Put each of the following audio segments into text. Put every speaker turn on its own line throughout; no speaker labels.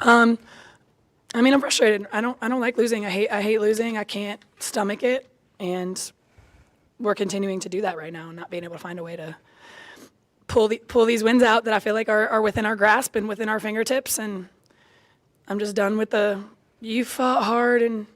I mean, I'm frustrated. I don't like losing. I hate losing. I can't stomach it, and we're continuing to do that right now, not being able to find a way to pull these wins out that I feel like are within our grasp and within our fingertips. And I'm just done with the you fought hard and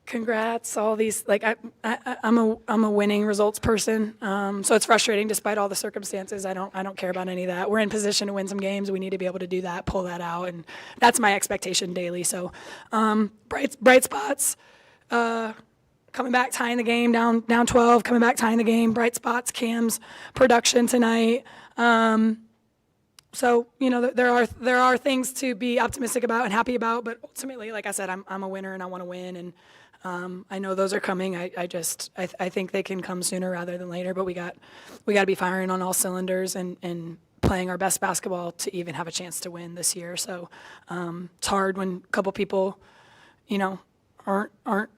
congrats, all these. Like I'm a winning results person, so it's frustrating despite all the circumstances. I don't care about any of that. We're in position to win some games. We need to be able to do that, pull that out, and that's my expectation daily. So bright spots, coming back, tying the game, down 12, coming back, tying the game. Bright spots, Cam's production tonight. So there are things to be optimistic about and happy about, but ultimately, like I said, I'm a winner and I want to win, and I know those are coming. I think they can come sooner rather than later, but we got to be firing on all cylinders and playing our best basketball to even have a chance to win this year. So it's hard when a couple people, aren't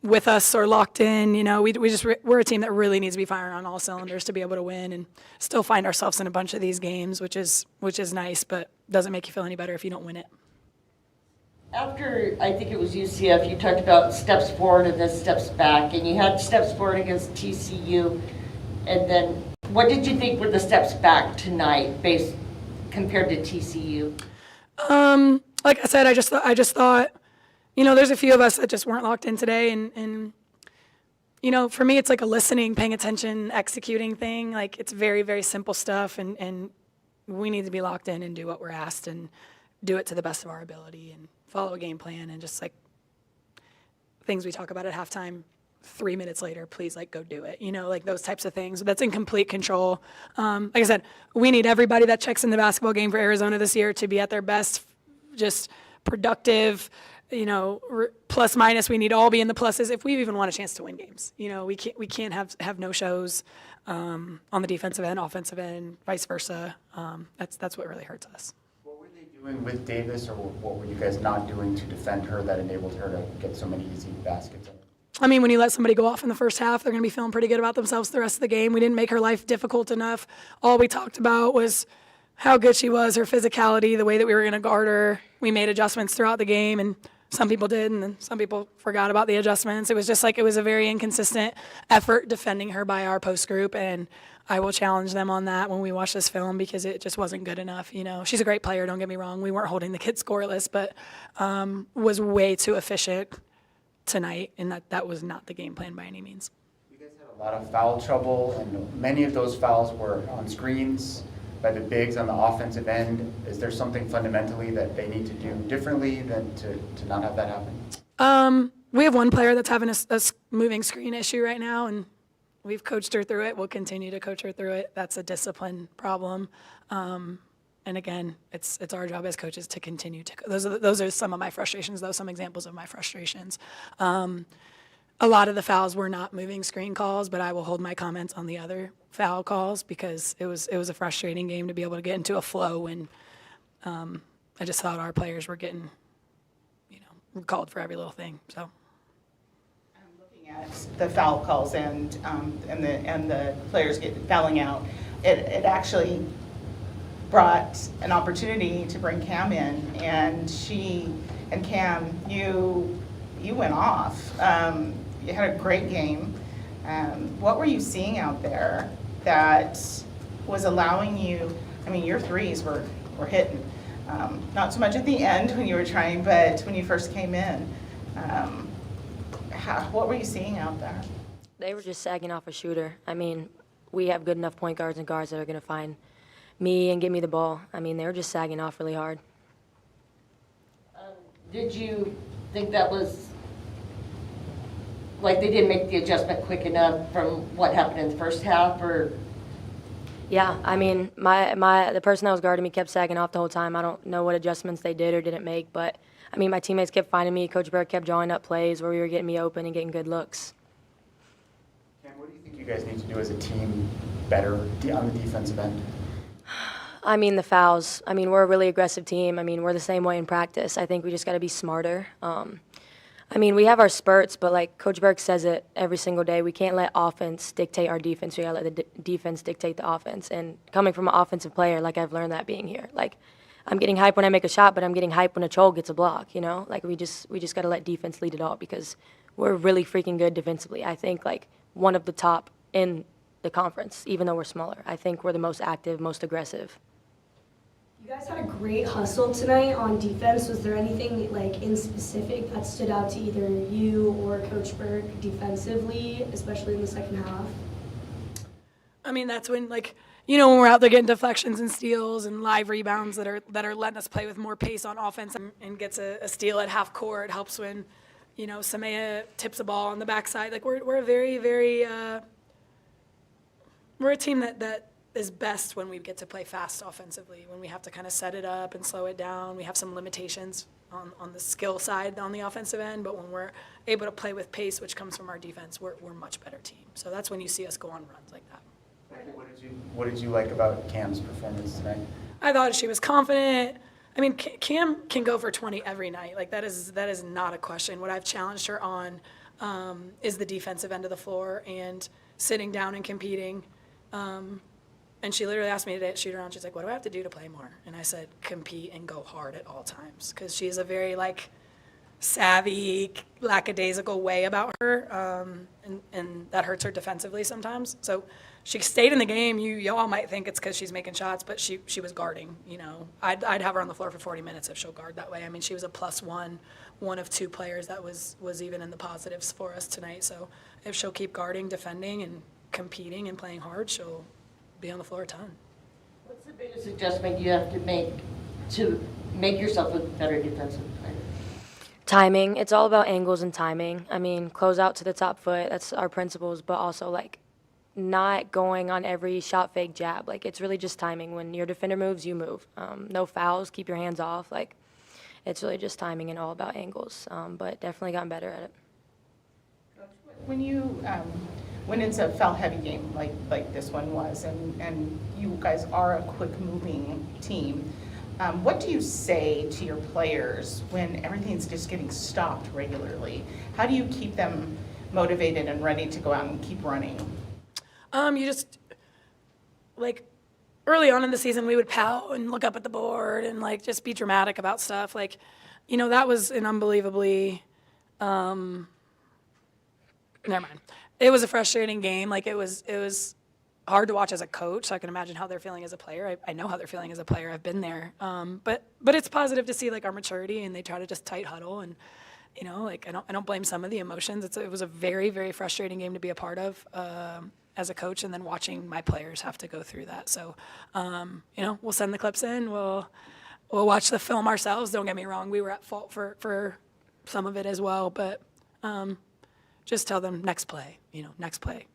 with us or locked in. We're a team that really needs to be firing on all cylinders to be able to win and still find ourselves in a bunch of these games, which is nice, but doesn't make you feel any better if you don't win it.
After, I think it was UCF, you talked about steps forward and then steps back, and you had steps forward against TCU, and then what did you think were the steps back tonight compared to TCU?
Like I said, I just thought, there's a few of us that just weren't locked in today, and for me, it's like a listening, paying attention, executing thing. Like, it's very, very simple stuff, and we need to be locked in and do what we're asked and do it to the best of our ability and follow a game plan, and just like things we talk about at halftime, 3 minutes later, please, go do it. Like those types of things. That's in complete control. Like I said, we need everybody that checks in the basketball game for Arizona this year to be at their best, just productive, plus minus. We need to all be in the pluses if we even want a chance to win games. We can't have no shows on the defensive end, offensive end, vice versa. That's what really hurts us.
Doing with Davis, or what were you guys not doing to defend her that enabled her to get so many easy baskets?
I mean, when you let somebody go off in the first half, they're going to be feeling pretty good about themselves the rest of the game. We didn't make her life difficult enough. All we talked about was how good she was, her physicality, the way that we were going to guard her. We made adjustments throughout the game, and some people did, and then some people forgot about the adjustments. It was just it was a very inconsistent effort defending her by our post group, and I will challenge them on that when we watch this film because it just wasn't good enough. She's a great player, don't get me wrong. We weren't holding the kid scoreless, but was way too efficient tonight, and that was not the game plan by any means.
You guys had a lot of foul trouble, and many of those fouls were on screens by the bigs on the offensive end. Is there something fundamentally that they need to do differently than to not have that happen?
We have one player that's having a moving screen issue right now, and we've coached her through it. We'll continue to coach her through it. That's a discipline problem. And again, it's our job as coaches to continue to. Those are some of my frustrations, though. Some examples of my frustrations. A lot of the fouls were not moving screen calls, but I will hold my comments on the other foul calls because it was a frustrating game to be able to get into a flow when I just thought our players were getting, called for every little thing. So.
At the foul calls and the players fouling out, it actually brought an opportunity to bring Cam in, and Cam, you went off. You had a great game. What were you seeing out there that was allowing you? I mean, your threes were hitting. Not so much at the end when you were trying, but when you first came in. What were you seeing out there?
They were just sagging off a shooter. I mean, we have good enough point guards and guards that are going to find me and give me the ball. I mean, they were just sagging off really hard.
Did you think that was, they didn't make the adjustment quick enough from what happened in the first half, or?
Yeah, I mean, the person that was guarding me kept sagging off the whole time. I don't know what adjustments they did or didn't make, but I mean, my teammates kept finding me. Coach Burke kept drawing up plays where we were getting me open and getting good looks.
Cam, what do you think you guys need to do as a team better on the defensive end?
I mean, the fouls. I mean, we're a really aggressive team. I mean, we're the same way in practice. I think we just got to be smarter. I mean, we have our spurts, but like Coach Burke says it every single day, we can't let offense dictate our defense. We got to let the defense dictate the offense. And coming from an offensive player, I've learned that being here. I'm getting hype when I make a shot, but I'm getting hype when a troll gets a block, you know? Like, we just got to let defense lead it all because we're really freaking good defensively. I think, like, one of the top in the conference, even though we're smaller. I think we're the most active, most aggressive.
You guys had a great hustle tonight on defense. Was there anything like in specific that stood out to either you or Coach Burke defensively, especially in the second half?
I mean, that's when, like, you know, when we're out there getting deflections and steals and live rebounds that are letting us play with more pace on offense and gets a steal at half court, helps when, you know, Samaya tips a ball on the backside. Like, we're a very, very we're a team that is best when we get to play fast offensively, when we have to kind of set it up and slow it down. We have some limitations on the skill side on the offensive end, but when we're able to play with pace, which comes from our defense, we're a much better team. So that's when you see us go on runs like that.
What did you like about Cam's performance tonight?
I thought she was confident. I mean, Cam can go for 20 every night. Like, that is not a question. What I've challenged her on is the defensive end of the floor and sitting down and competing. And she literally asked me today at shoot-around, she's like, what do I have to do to play more? And I said, compete and go hard at all times. Because she has a very, like, savvy, lackadaisical way about her, and that hurts her defensively sometimes. So she stayed in the game. Y'all might think it's because she's making shots, but she was guarding, you know. I'd have her on the floor for 40 minutes if she'll guard that way. I mean, she was a +1, one of 2 players that was even in the positives for us tonight. So if she'll keep guarding, defending, and competing and playing hard, she'll be on the floor a ton.
What's the biggest adjustment you have to make yourself a better defensive player?
Timing. It's all about angles and timing. I mean, close out to the top foot. That's our principles, but also, like, not going on every shot fake jab. Like, it's really just timing. When your defender moves, you move. No fouls. Keep your hands off. Like, it's really just timing and all about angles. But definitely gotten better at it.
When you, when it's a foul-heavy game like this one was, and you guys are a quick-moving team, what do you say to your players when everything's just getting stopped regularly? How do you keep them motivated and ready to go out and keep running?
You just, like, early on in the season, we would pout and look up at the board and, like, just be dramatic about stuff. Like, you know, that was an unbelievably, never mind. It was a frustrating game. Like, it was hard to watch as a coach. So I can imagine how they're feeling as a player. I know how they're feeling as a player. I've been there. But it's positive to see, like, our maturity, and they try to just tight huddle. And, you know, like, I don't blame some of the emotions. It was a very, very frustrating game to be a part of as a coach, and then watching my players have to go through that. So, you know, we'll send the clips in. We'll watch the film ourselves. Don't get me wrong. We were at fault for some of it as well. But just tell them next play, you know, next play.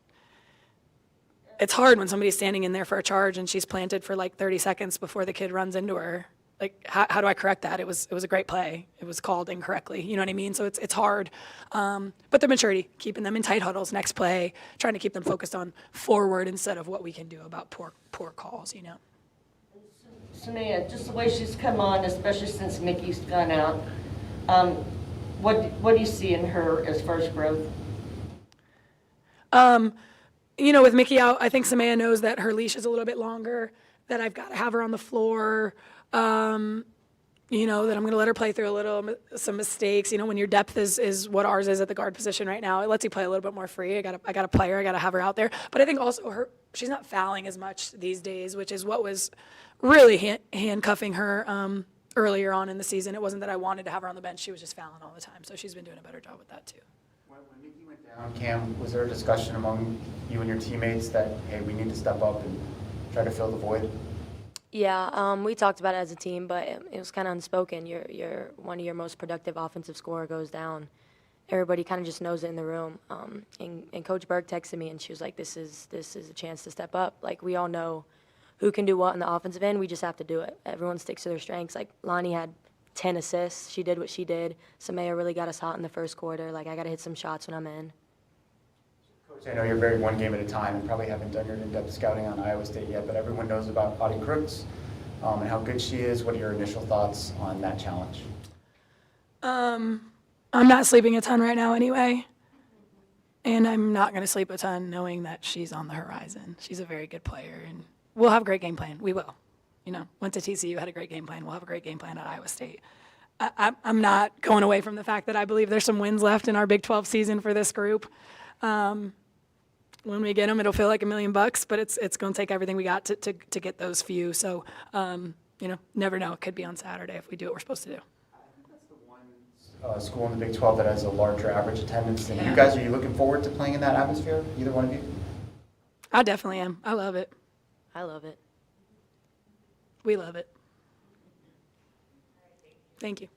It's hard when somebody's standing in there for a charge and she's planted for like 30 seconds before the kid runs into her. Like, how do I correct that? It was a great play. It was called incorrectly. You know what I mean? So it's hard. But the maturity, keeping them in tight huddles, next play, trying to keep them focused on forward instead of what we can do about poor calls, you know.
Samaya, just the way she's come on, especially since Mickey's gone out, what do you see in her as far as growth?
You know, with Mickey out, I think Samaya knows that her leash is a little bit longer, that I've got to have her on the floor, you know, that I'm going to let her play through some mistakes. You know, when your depth is what ours is at the guard position right now, it lets you play a little bit more free. I got to play her. I got to have her out there. But I think also she's not fouling as much these days, which is what was really handcuffing her earlier on in the season. It wasn't that I wanted to have her on the bench. She was just fouling all the time. So she's been doing a better job with that too.
When Mickey went down, Cam, was there a discussion among you and your teammates that, hey, we need to step up and try to fill the void?
Yeah, we talked about it as a team, but it was kind of unspoken. You're one of your most productive offensive scorer goes down. Everybody kind of just knows it in the room. And Coach Burke texted me, and she was like, "This is a chance to step up. Like, we all know who can do what in the offensive end. We just have to do it. Everyone sticks to their strengths. Like, Lonnie had 10 assists. She did what she did. Samaya really got us hot in the first quarter. Like, I got to hit some shots when I'm in."
Coach, I know you're very one game at a time and probably haven't done your in-depth scouting on Iowa State yet, but everyone knows about Audie Crooks and how good she is. What are your initial thoughts on that challenge?
I'm not sleeping a ton right now anyway, and I'm not going to sleep a ton knowing that she's on the horizon. She's a very good player, and we'll have a great game plan. We will. went to TCU, had a great game plan. We'll have a great game plan at Iowa State. I'm not going away from the fact that I believe there's some wins left in our Big 12 season for this group. When we get them, it'll feel like $1 million, but it's going to take everything we got to get those few. So, never know. It could be on Saturday if we do what we're supposed to do.
That's the one school in the Big 12 that has a larger average attendance than you guys. Are you looking forward to playing in that atmosphere, either one of you?
I definitely am. I love it.
I love it.
We love it. Thank you.